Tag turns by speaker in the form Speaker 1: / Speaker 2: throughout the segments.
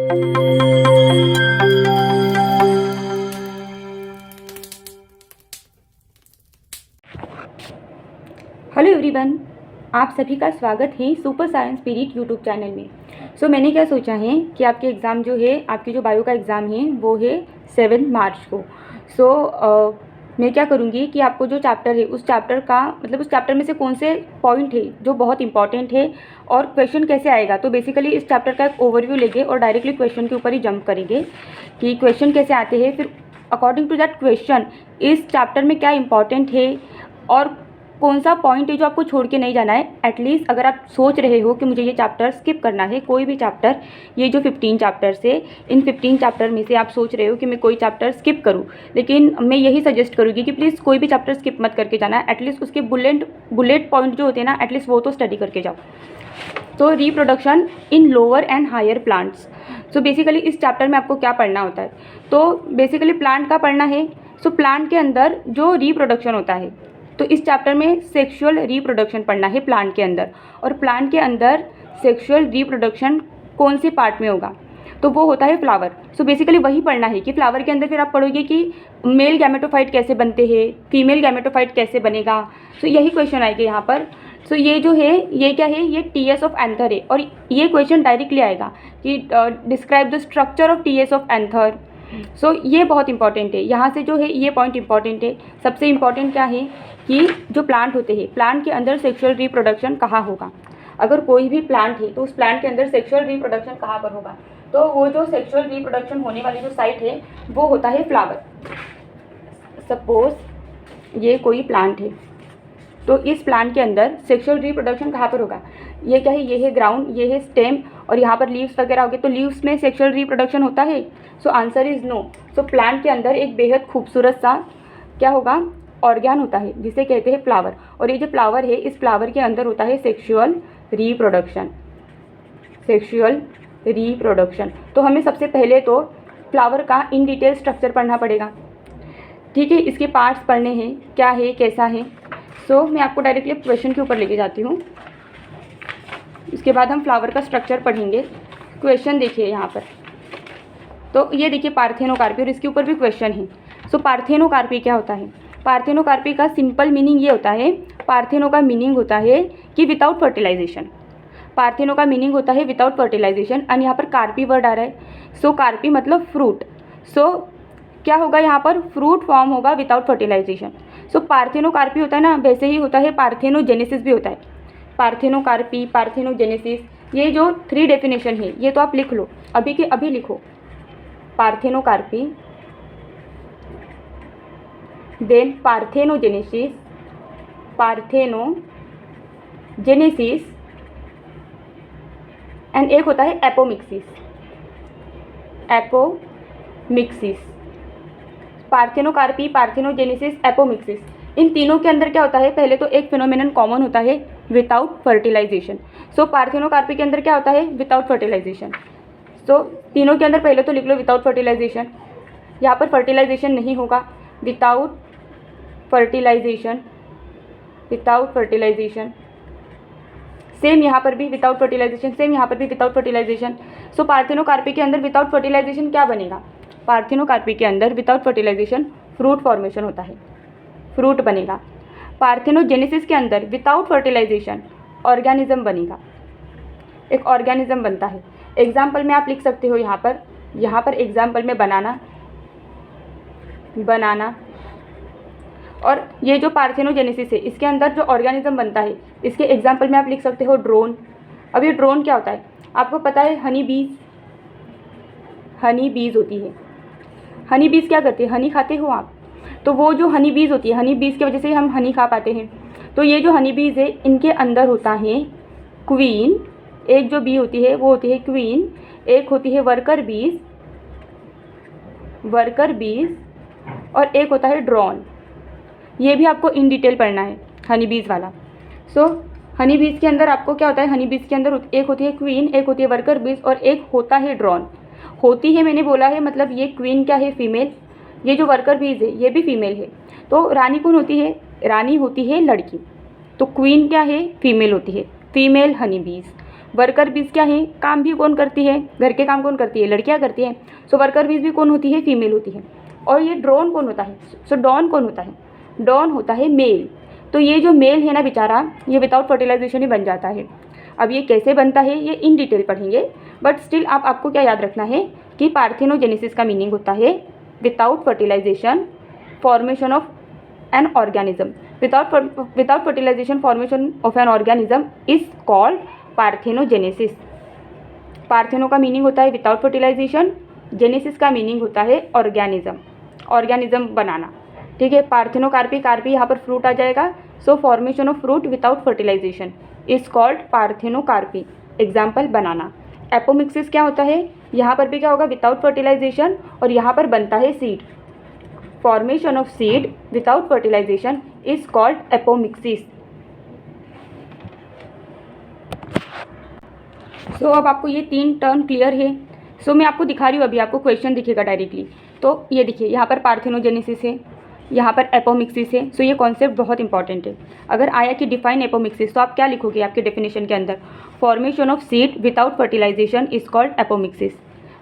Speaker 1: Hello everyone, आप सभी का स्वागत है super science period YouTube channel में। सो मैंने क्या सोचा है कि आपके एग्ज़ाम जो है, आपकी जो बायो का एग्ज़ाम है वो है 7 मार्च को। मैं क्या करूँगी कि आपको जो चैप्टर है उस चैप्टर का मतलब उस चैप्टर में से कौन से पॉइंट है जो बहुत इंपॉर्टेंट है और क्वेश्चन कैसे आएगा। तो बेसिकली इस चैप्टर का एक ओवरव्यू लेंगे और डायरेक्टली क्वेश्चन के ऊपर ही जंप करेंगे कि क्वेश्चन कैसे आते हैं, फिर अकॉर्डिंग टू दैट क्वेश्चन इस चैप्टर में क्या इंपॉर्टेंट है और कौन सा पॉइंट है जो आपको छोड़ के नहीं जाना है। एटलीस्ट अगर आप सोच रहे हो कि मुझे ये चैप्टर स्किप करना है, कोई भी चैप्टर, ये जो 15 चैप्टर्स है, इन 15 चैप्टर में से आप सोच रहे हो कि मैं कोई चैप्टर स्किप करूं, लेकिन मैं यही सजेस्ट करूँगी कि प्लीज़ कोई भी चैप्टर स्किप मत करके जाना। एटलीस्ट उसके बुलेट पॉइंट जो होते हैं ना, एटलीस्ट वो तो स्टडी करके जाओ। तो reproduction in lower and higher plants. So basically इस चैप्टर में आपको क्या पढ़ना होता है, तो बेसिकली प्लांट का पढ़ना है। सो प्लांट के अंदर जो रिप्रोडक्शन होता है, तो इस चैप्टर में सेक्सुअल रिप्रोडक्शन पढ़ना है प्लांट के अंदर। और प्लांट के अंदर सेक्सुअल रिप्रोडक्शन कौन से पार्ट में होगा, तो वो होता है फ्लावर। सो बेसिकली वही पढ़ना है कि फ्लावर के अंदर फिर आप पढ़ोगे कि मेल गैमेटोफाइट कैसे बनते हैं, फीमेल गैमेटोफाइट कैसे बनेगा। सो यही क्वेश्चन आएगा यहाँ पर। सो ये जो है ये क्या है, ये टीएस ऑफ एंथर है और ये क्वेश्चन डायरेक्टली आएगा कि describe the structure of TS of anther. So ये बहुत इंपॉर्टेंट है, यहाँ से जो है ये पॉइंट इंपॉर्टेंट है। सबसे इम्पॉर्टेंट क्या है कि जो प्लांट होते हैं, प्लांट के अंदर सेक्सुअल रिप्रोडक्शन कहाँ होगा। अगर कोई भी प्लांट है तो उस प्लांट के अंदर सेक्सुअल रिप्रोडक्शन कहाँ पर होगा, तो वो जो सेक्सुअल रिप्रोडक्शन होने वाली जो साइट है वो होता है फ्लावर। सपोज ये कोई प्लांट है, तो इस प्लांट के अंदर सेक्सुअल रिप्रोडक्शन कहाँ पर होगा। ये क्या है, ये है ग्राउंड, ये है स्टेम और यहाँ पर लीव्स वगैरह होंगे, तो लीव्स में सेक्सुअल रिप्रोडक्शन होता है। So answer is no. So plant के अंदर एक बेहद खूबसूरत सा क्या होगा, ऑर्गन होता है जिसे कहते हैं फ्लावर। और ये जो फ्लावर है, इस फ्लावर के अंदर होता है सेक्सुअल रिप्रोडक्शन। सेक्सुअल रिप्रोडक्शन, तो हमें सबसे पहले तो फ्लावर का इन डिटेल स्ट्रक्चर पढ़ना पड़ेगा, ठीक है। इसके पार्ट्स पढ़ने हैं, क्या है कैसा है। सो मैं आपको डायरेक्टली क्वेश्चन के ऊपर लेके जाती हूँ, इसके बाद हम फ्लावर का स्ट्रक्चर पढ़ेंगे। क्वेश्चन देखिए यहाँ पर, तो ये देखिए पार्थेनोकार्पी और इसके ऊपर भी क्वेश्चन है। सो पार्थेनोकार्पी क्या होता है, पार्थेनोकार्पी का सिंपल मीनिंग ये होता है, पार्थेनो का मीनिंग होता है कि विदाउट फर्टिलाइजेशन। पार्थेनो का मीनिंग होता है विदाउट फर्टिलाइजेशन एंड यहाँ पर कार्पी वर्ड आ रहा है। सो कार्पी मतलब फ्रूट। सो क्या होगा यहाँ पर, फ्रूट फॉर्म होगा विदाउट फर्टिलाइजेशन। सो पार्थेनोकार्पी होता है ना, वैसे ही होता है पार्थेनोजेनेसिस भी होता है। पार्थेनोकार्पी, पार्थेनोजेनेसिस, ये जो 3 डेफिनेशन है ये तो आप लिख लो, अभी के अभी लिखो। Parthenocarpy, then parthenogenesis, parthenogenesis and एक होता है apomixis. Apomixis, parthenocarpy, parthenogenesis, apomixis, इन तीनों के अंदर क्या होता है, पहले तो एक फिनोमेनन कॉमन होता है विदाउट फर्टिलाइजेशन। सो पार्थेनोकार्पी के अंदर क्या होता है, विदाउट फर्टिलाइजेशन। सो तीनों के अंदर पहले तो लिख लो विदाउट फर्टिलाइजेशन, यहाँ पर फर्टिलाइजेशन नहीं होगा, without fertilisation, without fertilisation. Same यहाँ पर भी विदाउट फर्टिलाइजेशन, सेम यहाँ पर भी विदाउट फर्टिलाइजेशन। सो पार्थेनोकार्पी के अंदर विदाउट फर्टिलाइजेशन क्या बनेगा, पार्थेनोकार्पी के अंदर विदाउट फर्टिलाइजेशन फ्रूट फॉर्मेशन होता है, फ्रूट बनेगा। पार्थेनोजेनेसिस के अंदर विदाउट फर्टिलाइजेशन ऑर्गेनिज्म बनेगा, एक ऑर्गेनिज्म बनता है। एग्जाम्पल में आप लिख सकते हो यहाँ पर एग्जाम्पल में बनाना, और ये जो पार्थेनोजेनेसिस है इसके अंदर जो ऑर्गेनिज्म बनता है, इसके एग्जाम्पल में आप लिख सकते हो ड्रोन। अब ये ड्रोन क्या होता है, आपको पता है हनी बीज, हनी बीज होती है। हनी बीज क्या करते हैं, हनी खाते हो आप, तो वो जो हनी बीज होती है, हनी बीज की वजह से हम हनी खा पाते हैं। तो ये जो हनी बीज है इनके अंदर होता है क्वीन, एक जो बी होती है वो होती है क्वीन, एक होती है वर्कर बीज, और एक होता है ड्रोन। ये भी आपको इन डिटेल पढ़ना है हनी बीज वाला। सो हनी बीज के अंदर आपको क्या होता है, हनी बीज के अंदर एक होती है क्वीन, एक होती है वर्कर बीज और एक होता है ड्रोन। होती है मैंने बोला है, मतलब ये क्वीन क्या है, फीमेल, ये जो वर्कर बीज है ये भी फीमेल है। तो रानी कौन होती है, रानी होती है लड़की, तो क्वीन क्या है, फीमेल होती है, फीमेल हनी बीज। वर्कर बीज क्या है, काम भी कौन करती है, घर के काम कौन करती है, लड़कियां करती हैं। सो वर्कर बीज भी कौन होती है, फीमेल होती है। और ये ड्रोन कौन होता है, सो डॉन कौन होता है, डॉन होता है मेल। तो ये जो मेल है ना बेचारा, ये विदाउट फर्टिलाइजेशन ही बन जाता है। अब ये कैसे बनता है ये इन डिटेल पढ़ेंगे, बट स्टिल आपको क्या याद रखना है कि पार्थेनोजेनेसिस का मीनिंग होता है without fertilisation formation of an organism. Without fertilisation formation of an organism is called parthenogenesis. Partheno का मीनिंग होता है विदाउट फर्टिलाइजेशन, जेनेसिस का मीनिंग होता है ऑर्गेनिज्म, ऑर्गेनिज्म बनाना। ठीक है, पार्थेनोकार्पी, कार्पी यहाँ पर फ्रूट आ जाएगा। So formation of fruit without fertilisation is called parthenocarpy. Example banana. Apomixis क्या होता है, यहाँ पर भी क्या होगा, विदाउट फर्टिलाइजेशन, और यहाँ पर बनता है seed. Formation of seed without fertilisation is called apomixis. So अब आपको ये 3 टर्म क्लियर है। सो मैं आपको दिखा रही हूँ, अभी आपको क्वेश्चन दिखेगा डायरेक्टली। तो ये देखिए, यहाँ पर पार्थेनोजेनेसिस है, यहाँ पर एपोमिक्सिस है। सो ये कॉन्सेप्ट बहुत इंपॉर्टेंट है। अगर आया कि डिफाइन एपोमिक्सिस, तो आप क्या लिखोगे आपके डेफिनेशन के अंदर, formation of seed without fertilisation is called apomixis.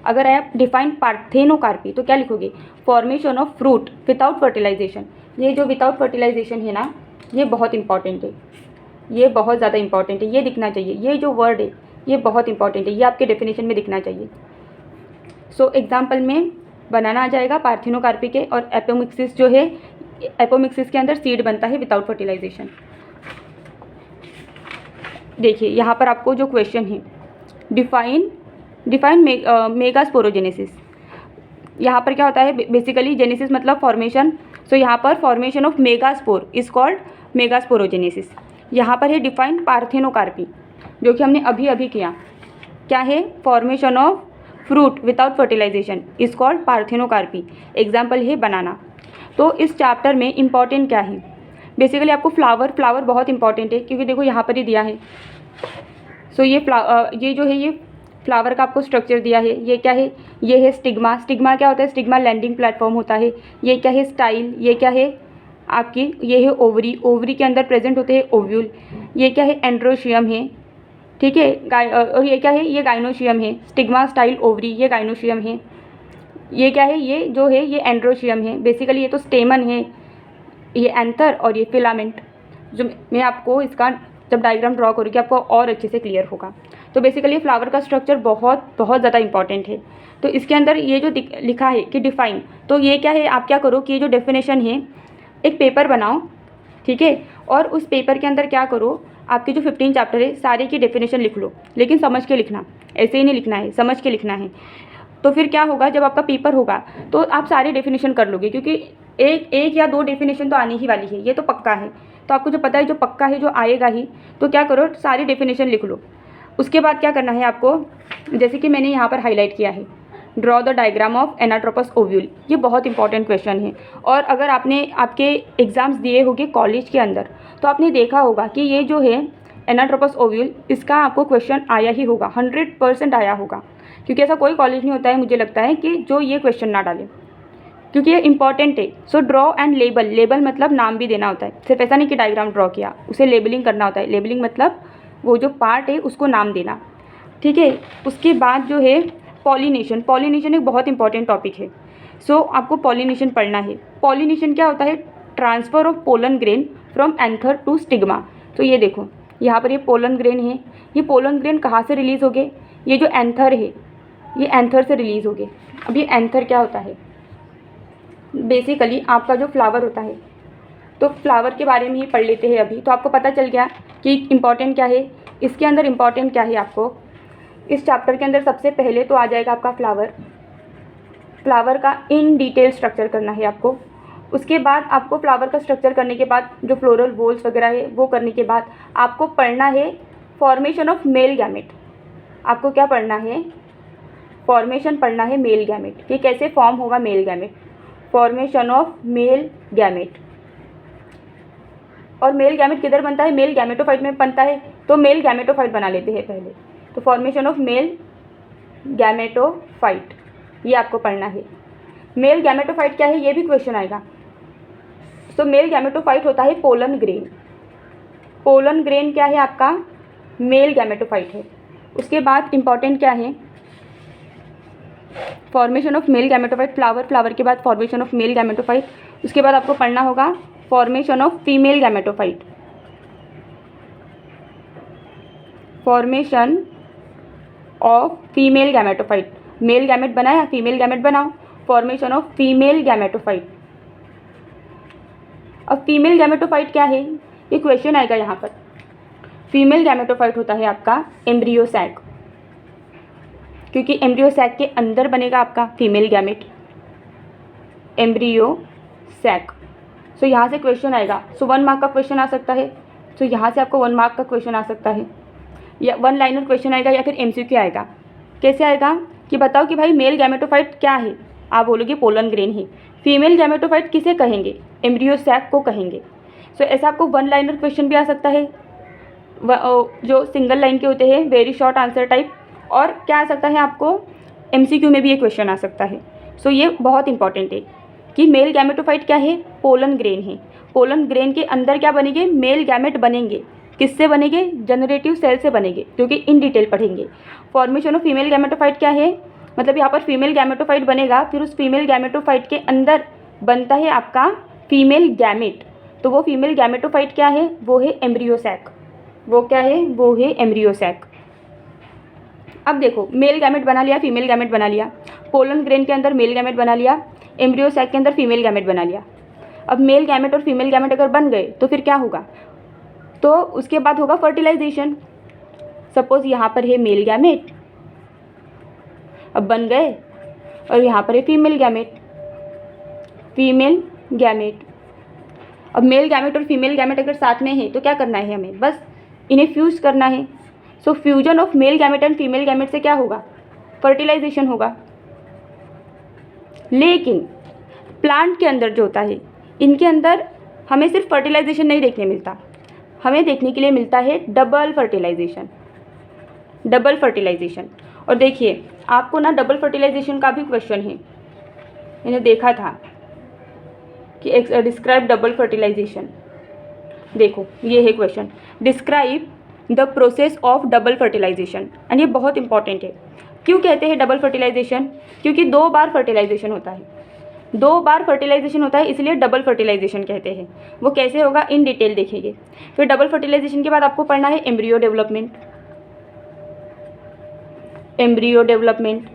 Speaker 1: अगर आया डिफाइन पार्थेनोकार्पी, तो क्या लिखोगे, formation of fruit without fertilisation. ये जो विदाउट फर्टिलाइजेशन है ना, ये बहुत इंपॉर्टेंट है, ये बहुत ज़्यादा इंपॉर्टेंट है, ये दिखना चाहिए। ये जो वर्ड है ये बहुत इंपॉर्टेंट है, ये आपके डेफिनेशन में दिखना चाहिए। सो एग्जाम्पल में बनाना आ जाएगा पार्थेनोकार्पी के, और एपोमिक्सिस जो है, एपोमिक्सिस के अंदर सीड बनता है विदाउट फर्टिलाइजेशन। देखिए यहाँ पर आपको जो क्वेश्चन है, डिफाइन मेगास्पोरोजेनेसिस। यहाँ पर क्या होता है, बेसिकली जेनेसिस मतलब फॉर्मेशन। सो यहाँ पर formation of megaspore is called megasporogenesis. यहाँ पर है डिफाइन पार्थेनोकार्पी, जो कि हमने अभी अभी किया। क्या है, formation of fruit without fertilisation is called parthenocarpy. Example है बनाना। तो इस चैप्टर में इंपॉर्टेंट क्या है, बेसिकली आपको फ्लावर बहुत इंपॉर्टेंट है, क्योंकि देखो यहाँ पर ही दिया है। सो ये जो है, ये फ्लावर का आपको स्ट्रक्चर दिया है। ये क्या है, ये है स्टिग्मा। स्टिग्मा क्या होता है, स्टिग्मा लैंडिंग प्लेटफॉर्म होता है। ये क्या है, स्टाइल। ये क्या है आपकी, ये है ओवरी। ओवरी के अंदर प्रेजेंट होते हैं ओव्यूल। ये क्या है, एंड्रोशियम है। ठीक है, और ये क्या है, ये गाइनोशियम है। स्टिग्मा, स्टाइल, ओवरी, ये गाइनोशियम है। ये क्या है, ये जो है ये एंड्रोशियम है। बेसिकली ये तो स्टेमन है, ये एंथर, और ये फिलामेंट। जो मैं आपको इसका जब डायग्राम ड्रॉ करूँगी आपको और अच्छे से क्लियर होगा। तो बेसिकली फ्लावर का स्ट्रक्चर बहुत ज़्यादा इंपॉर्टेंट है। तो इसके अंदर ये जो लिखा है कि डिफाइन, तो ये क्या है, आप क्या करो कि ये जो डेफिनेशन है, एक पेपर बनाओ। ठीक है, और उस पेपर के अंदर क्या करो, आपके जो 15 चैप्टर है सारे की डेफिनेशन लिख लो, लेकिन समझ के लिखना, ऐसे ही नहीं लिखना है, समझ के लिखना है। तो फिर क्या होगा, जब आपका पेपर होगा तो आप सारे डेफिनेशन कर लोगे, क्योंकि एक या 2 डेफिनेशन तो आनी ही वाली है, ये तो पक्का है। तो आपको जो पता है, जो पक्का है, जो आएगा ही, तो क्या करो, सारी डेफिनेशन लिख लो। उसके बाद क्या करना है आपको, जैसे कि मैंने यहाँ पर हाईलाइट किया है, draw the diagram of anatropous ovule. ये बहुत इंपॉर्टेंट क्वेश्चन है। और अगर आपने आपके एग्ज़ाम्स दिए होंगे कॉलेज के अंदर, तो आपने देखा होगा कि ये जो है एनाट्रोपस ओव्यूल, इसका आपको क्वेश्चन आया ही होगा, 100% आया होगा। क्योंकि ऐसा कोई कॉलेज नहीं होता है, मुझे लगता है, कि जो ये क्वेश्चन ना डाले, क्योंकि ये इंपॉर्टेंट है। So draw and label. Label मतलब नाम भी देना होता है, सिर्फ ऐसा नहीं कि डायग्राम ड्रॉ किया, उसे लेबलिंग करना होता है। लेबलिंग मतलब वो जो पार्ट है उसको नाम देना। ठीक है, उसके बाद जो है पॉलिनेशन। पॉलिनेशन एक बहुत इंपॉर्टेंट टॉपिक है। सो आपको पॉलिनेशन पढ़ना है। पॉलिनेशन क्या होता है, transfer of pollen grain from anther to stigma. तो ये देखो, यहाँ पर ये पोलन ग्रेन है। ये पोलन ग्रेन कहाँ से रिलीज़ हो गए, ये जो एंथर है, ये एंथर से रिलीज़ हो गए। अब ये एंथर क्या होता है, बेसिकली आपका जो फ्लावर होता है, तो फ्लावर के बारे में ही पढ़ लेते हैं अभी। तो आपको पता चल गया कि इम्पॉर्टेंट क्या है, इसके अंदर इम्पॉर्टेंट क्या है। आपको इस चैप्टर के अंदर सबसे पहले तो आ जाएगा आपका फ्लावर का इन डिटेल स्ट्रक्चर करना है आपको। उसके बाद आपको फ्लावर का स्ट्रक्चर करने के बाद जो फ्लोरल वॉल्स वगैरह है वो करने के बाद आपको पढ़ना है फॉर्मेशन ऑफ मेल गैमेट। आपको क्या पढ़ना है, फॉर्मेशन पढ़ना है मेल गैमेट, कि कैसे फॉर्म होगा male gamete, formation of male gamete. और मेल गैमेट किधर बनता है, मेल गैमेटोफाइट में बनता है। तो मेल गैमेटोफाइट बना लेते हैं पहले। तो फॉर्मेशन ऑफ मेल गैमेटोफाइट, ये आपको पढ़ना है। मेल गैमेटोफाइट क्या है, ये भी क्वेश्चन आएगा। तो मेल गैमेटोफाइट होता है पोलन ग्रेन। पोलन ग्रेन क्या है आपका, मेल गैमेटोफाइट है। उसके बाद इम्पॉर्टेंट क्या है, formation of male gametophyte, flower के बाद फॉर्मेशन ऑफ मेल गैमेटोफाइट। उसके बाद आपको पढ़ना होगा formation of female gametophyte, formation of female gametophyte. Male gamete बनाया, फीमेल गैमेट बनाओ, फॉर्मेशन ऑफ फीमेल गैमेटोफाइट। अब फीमेल गैमेटोफाइट क्या है, ये क्वेश्चन आएगा यहाँ पर। फीमेल गैमेटोफाइट होता है आपका एम्ब्रियो सैक, क्योंकि एम्ब्रियो सैक के अंदर बनेगा आपका फीमेल गैमेट, एम्ब्रियो सैक। सो यहाँ से क्वेश्चन आएगा। सो 1 मार्क का क्वेश्चन आ सकता है। सो यहाँ से आपको 1 मार्क का क्वेश्चन आ सकता है, या 1 लाइनर क्वेश्चन आएगा, या फिर एमसीक्यू आएगा। कैसे आएगा कि बताओ कि भाई मेल गैमेटोफाइट क्या है, आप बोलोगे पोलन ग्रेन है। फीमेल गैमेटोफाइट किसे कहेंगे, एम्ब्रियो सैक को कहेंगे। सो ऐसा आपको 1 लाइनर क्वेश्चन भी आ सकता है, जो सिंगल लाइन के होते हैं, वेरी शॉर्ट आंसर टाइप। और क्या आ सकता है आपको, एमसीक्यू में भी ये क्वेश्चन आ सकता है। सो ये बहुत इंपॉर्टेंट है कि मेल गैमेटोफाइट क्या है, पोलन ग्रेन है। पोलन ग्रेन के अंदर क्या बनेंगे, मेल गैमेट बनेंगे। किससे बनेंगे, जनरेटिव सेल से बनेंगे, जो कि इन डिटेल पढ़ेंगे। फॉर्मेशन ऑफ फीमेल गैमेटोफाइट क्या है, मतलब यहाँ पर फीमेल गैमेटोफाइट बनेगा, फिर उस फीमेल गैमेटोफाइट के अंदर बनता है आपका फीमेल गैमेट। तो वो फीमेल गैमेटोफाइट क्या है, वो है एम्ब्रियो सैक। वो क्या है, वो है एम्ब्रियो सैक। अब देखो, मेल गैमेट बना लिया, फीमेल गैमेट बना लिया, पोलन ग्रेन के अंदर मेल गैमेट बना लिया, एम्ब्रियो सैक के अंदर फीमेल गैमेट बना लिया। अब मेल गैमेट और फीमेल गैमेट अगर बन गए तो फिर क्या होगा, तो उसके बाद होगा फर्टिलाइजेशन। सपोज यहाँ पर है मेल गैमेट, अब बन गए, और यहाँ पर है फीमेल गैमेट, फीमेल गैमेट। अब मेल गैमेट और फीमेल गैमेट अगर साथ में है तो क्या करना है हमें, बस इन्हें फ्यूज करना है। So fusion of male gamete and female gamete से क्या होगा, फर्टिलाइजेशन होगा। लेकिन प्लांट के अंदर जो होता है, इनके अंदर हमें सिर्फ फर्टिलाइजेशन नहीं देखने मिलता, हमें देखने के लिए मिलता है डबल फर्टिलाइजेशन, डबल फर्टिलाइजेशन। और देखिए आपको ना डबल फर्टिलाइजेशन का भी क्वेश्चन है, मैंने देखा था कि डिस्क्राइब डबल फर्टिलाइजेशन। देखो ये है question, describe the process of double fertilisation. And ये बहुत इंपॉर्टेंट है। क्यों कहते हैं डबल फर्टिलाइजेशन, क्योंकि 2 बार फर्टिलाइजेशन होता है, 2 बार फर्टिलाइजेशन होता है, इसलिए डबल फर्टिलाइजेशन कहते हैं। वो कैसे होगा इन डिटेल देखेंगे। फिर डबल फर्टिलाइजेशन के बाद आपको पढ़ना है एम्ब्रियो डेवलपमेंट, एम्ब्रियो डेवलपमेंट,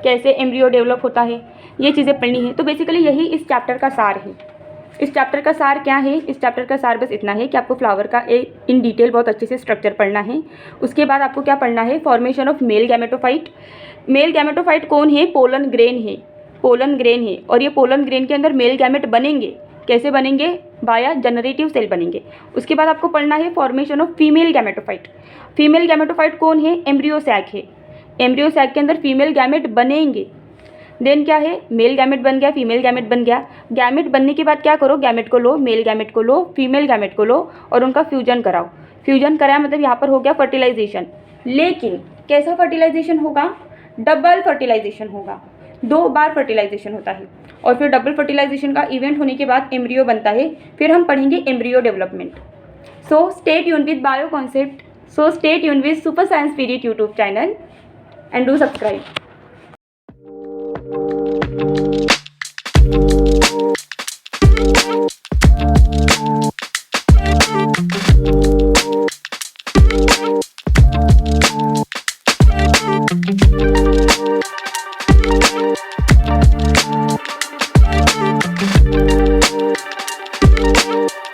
Speaker 1: कैसे एम्ब्रियो डेवलप होता है, ये चीज़ें पढ़नी है। तो बेसिकली यही इस चैप्टर का सार है। इस चैप्टर का सार क्या है, इस चैप्टर का सार बस इतना है कि आपको फ्लावर का इन डिटेल बहुत अच्छे से स्ट्रक्चर पढ़ना है। उसके बाद आपको क्या पढ़ना है, formation of male gametophyte. Male gametophyte कौन है, पोलन ग्रेन है, पोलन ग्रेन है। और ये पोलन ग्रेन के अंदर मेल गैमेट बनेंगे, कैसे बनेंगे, बाया जनरेटिव सेल बनेंगे। उसके बाद आपको पढ़ना है formation of female gametophyte. Female gametophyte कौन है, एम्ब्रियो सैक है, एम्ब्रियो सैक के अंदर फीमेल गैमेट बनेंगे। देन क्या है, मेल गैमेट बन गया, फीमेल गैमेट बन गया। गैमेट बनने के बाद क्या करो, गैमेट को लो, मेल गैमेट को लो, फीमेल गैमेट को लो और उनका फ्यूजन कराओ। फ्यूजन कराया मतलब यहाँ पर हो गया फर्टिलाइजेशन। लेकिन कैसा फर्टिलाइजेशन होगा, डबल फर्टिलाइजेशन होगा, 2 बार फर्टिलाइजेशन होता है। और फिर डबल फर्टिलाइजेशन का इवेंट होने के बाद एम्ब्रियो बनता है। फिर हम पढ़ेंगे embryo development. So stay tuned with bio concept, so stay tuned with super science period YouTube channel and do subscribe.